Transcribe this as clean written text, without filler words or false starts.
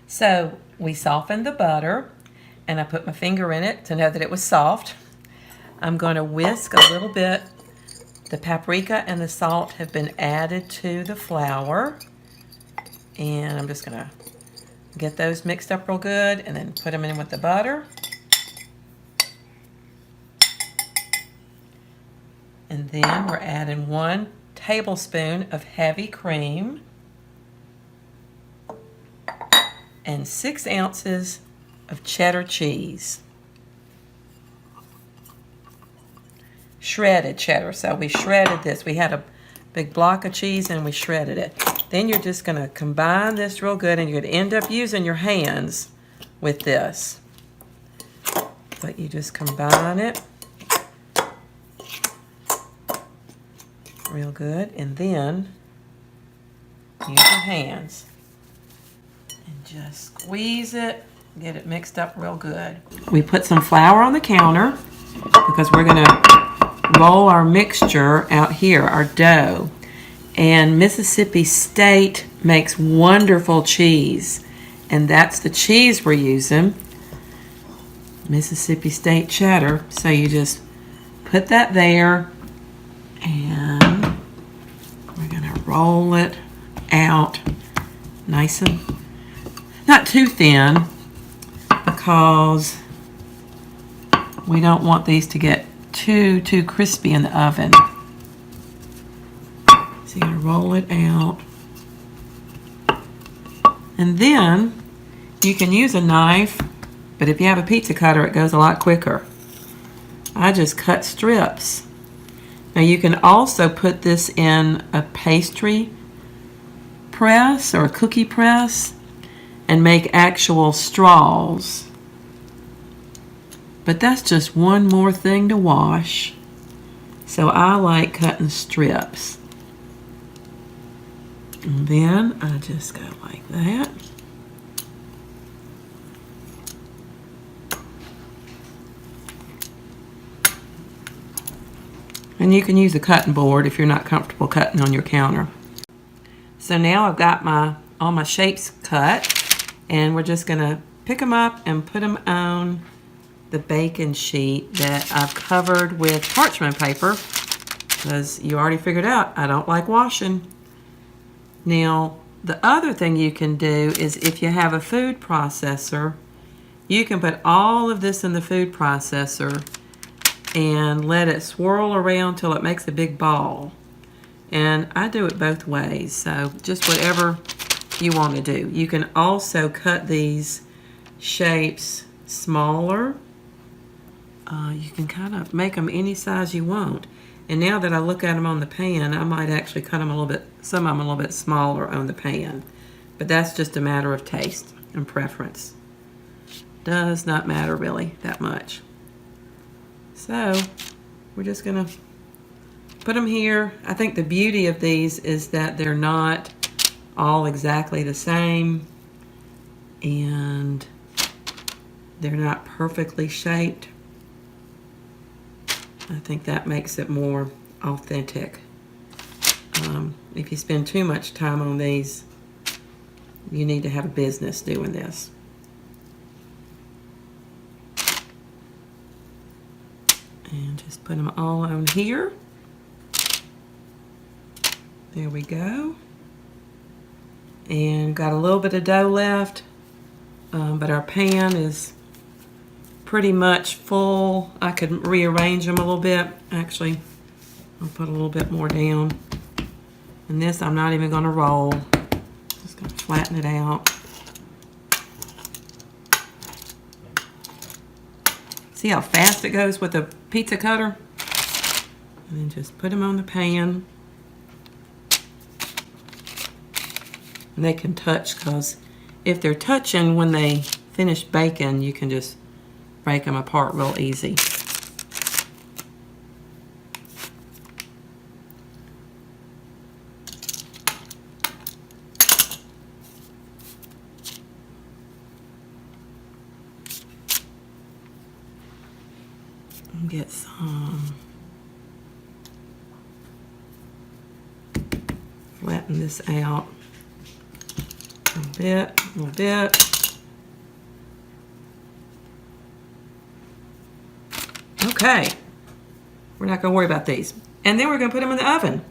So we softened the butter, and I put my finger in it to know that it was soft. I'm going to whisk a little bit. The paprika and the salt have been added to the flour, and I'm just going to get those mixed up real good and then put them in with the butter. And then we're adding 1 tablespoon of heavy cream and 6 ounces of cheddar cheese. Shredded cheddar. So we shredded this. We had a big block of cheese and we shredded it. Then you're just going to combine this real good, and you're going to end up using your hands with this. But you just combine it real good, and then use your hands and just squeeze it, get it mixed up real good. We put some flour on the counter because we're going to roll our mixture out here, our dough. And Mississippi State makes wonderful cheese, and that's the cheese we're using, Mississippi State cheddar. So you just put that there, and we're going to roll it out nice and not too thin, because we don't want these to get too crispy in the oven. So you're going to roll it out. And then you can use a knife, but if you have a pizza cutter, it goes a lot quicker. I just cut strips. Now you can also put this in a pastry press or a cookie press and make actual straws. But that's just one more thing to wash. So I like cutting strips. And then I just go like that. And you can use a cutting board if you're not comfortable cutting on your counter. So now I've got all my shapes cut, and we're just gonna pick them up and put them on the baking sheet that I've covered with parchment paper, because you already figured out I don't like washing. Now, the other thing you can do is, if you have a food processor, you can put all of this in the food processor and let it swirl around till it makes a big ball. And I do it both ways, so just whatever you want to do. You can also cut these shapes smaller. You can kind of make them any size you want. And now that I look at them on the pan, I might actually cut them a little bit, some of them a little bit smaller on the pan. But that's just a matter of taste and preference. Does not matter really that much. So we're just gonna put them here. I think the beauty of these is that they're not all exactly the same, and they're not perfectly shaped. I think that makes it more authentic. If you spend too much time on these, you need to have a business doing this. And just put them all on here. There we go. And got a little bit of dough left, but our pan is pretty much full. I could rearrange them a little bit. Actually, I'll put a little bit more down. And this I'm not even going to roll. Just going to flatten it out. See how fast it goes with a pizza cutter? And then just put them on the pan. And they can touch, because if they're touching when they finish baking, you can just break them apart real easy. Get some. Flatten this out a little bit, a little bit. Okay. We're not going to worry about these. And then we're going to put them in the oven.